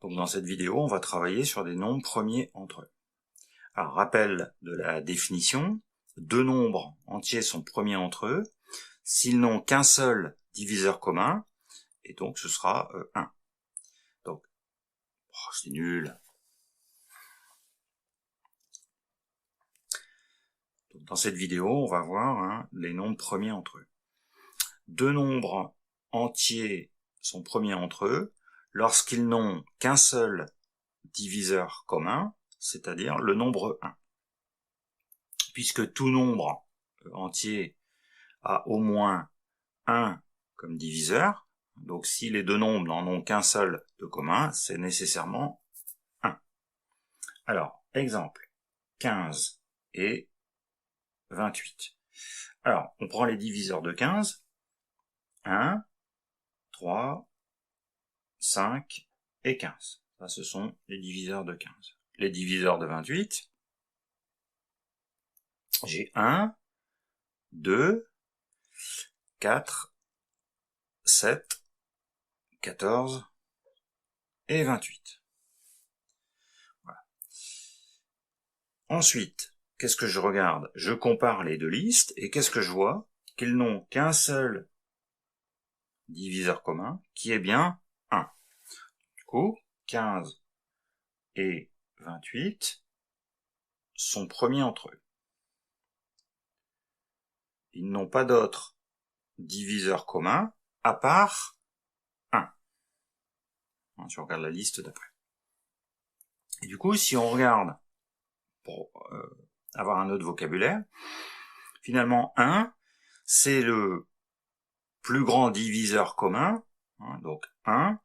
Donc dans cette vidéo, on va travailler sur des nombres premiers entre eux. Alors, rappel de la définition, deux nombres entiers sont premiers entre eux s'ils n'ont qu'un seul diviseur commun, et donc ce sera 1. Donc, c'est nul. Donc, dans cette vidéo, on va voir les nombres premiers entre eux. Deux nombres entiers sont premiers entre eux lorsqu'ils n'ont qu'un seul diviseur commun, c'est-à-dire le nombre 1. Puisque tout nombre entier a au moins 1 comme diviseur, donc si les deux nombres n'en ont qu'un seul de commun, c'est nécessairement 1. Alors, exemple, 15 et 28. Alors, on prend les diviseurs de 15, 1, 3, 5 et 15. Ça, ce sont les diviseurs de 15. Les diviseurs de 28, j'ai 1, 2, 4, 7, 14 et 28. Voilà. Ensuite, qu'est-ce que je regarde? Je compare les deux listes, et qu'est-ce que je vois? Qu'ils n'ont qu'un seul diviseur commun, qui est bien 1. Du coup, 15 et 28 sont premiers entre eux. Ils n'ont pas d'autre diviseur commun, à part 1. Si on regarde la liste d'après. Et du coup, si on regarde, pour avoir un autre vocabulaire, finalement 1, c'est le plus grand diviseur commun, donc 1,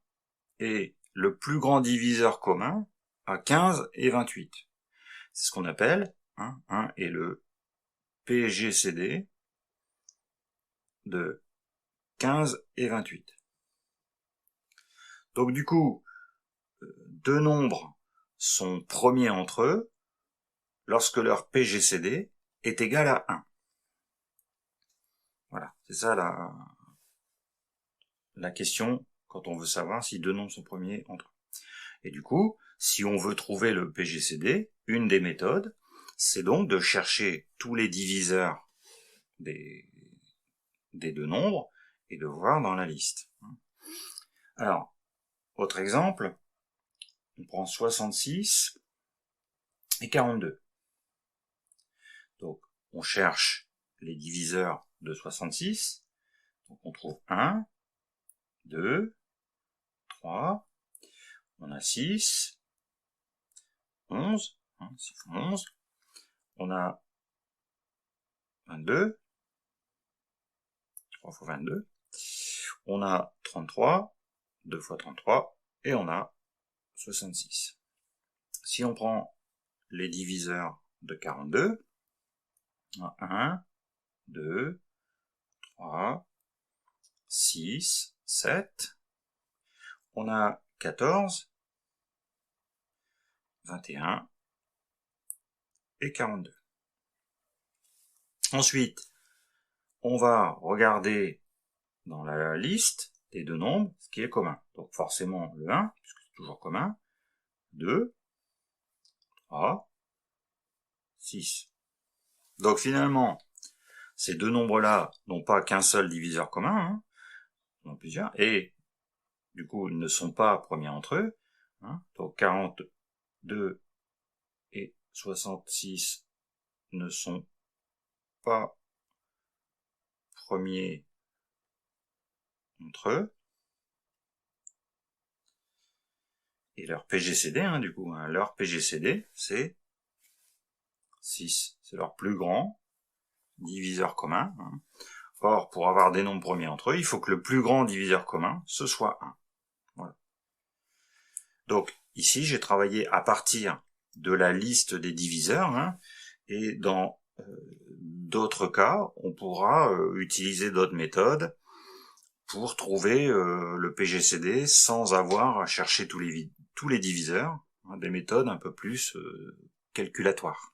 et le plus grand diviseur commun à 15 et 28. C'est ce qu'on appelle 1 est le PGCD de 15 et 28. Donc du coup, deux nombres sont premiers entre eux lorsque leur PGCD est égal à 1. Voilà, c'est ça la question quand on veut savoir si deux nombres sont premiers entre eux. Et du coup, si on veut trouver le PGCD, une des méthodes, c'est donc de chercher tous les diviseurs des deux nombres et de voir dans la liste. Alors, autre exemple, on prend 66 et 42. Donc, on cherche les diviseurs de 66. Donc, on trouve 1, 2, 3, on a 6, 11, 6 fois 11, on a 22, 3 fois 22, on a 33, 2 fois 33, et on a 66. Si on prend les diviseurs de 42, on a 1, 2, 3, 6, 7, on a 14, 21 et 42. Ensuite, on va regarder dans la liste des deux nombres ce qui est commun. Donc forcément le 1, puisque c'est toujours commun, 2, 3, 6. Donc finalement, ces deux nombres-là n'ont pas qu'un seul diviseur commun, ils en ont plusieurs, et du coup ils ne sont pas premiers entre eux. Donc 42 et 66 ne sont pas premiers entre eux. Et leur PGCD, leur PGCD, c'est 6. C'est leur plus grand diviseur commun. Or, pour avoir des nombres premiers entre eux, il faut que le plus grand diviseur commun, ce soit 1. Voilà. Donc, ici, j'ai travaillé à partir de la liste des diviseurs, et dans d'autres cas, on pourra utiliser d'autres méthodes pour trouver le PGCD sans avoir à chercher tous les diviseurs, des méthodes un peu plus calculatoires.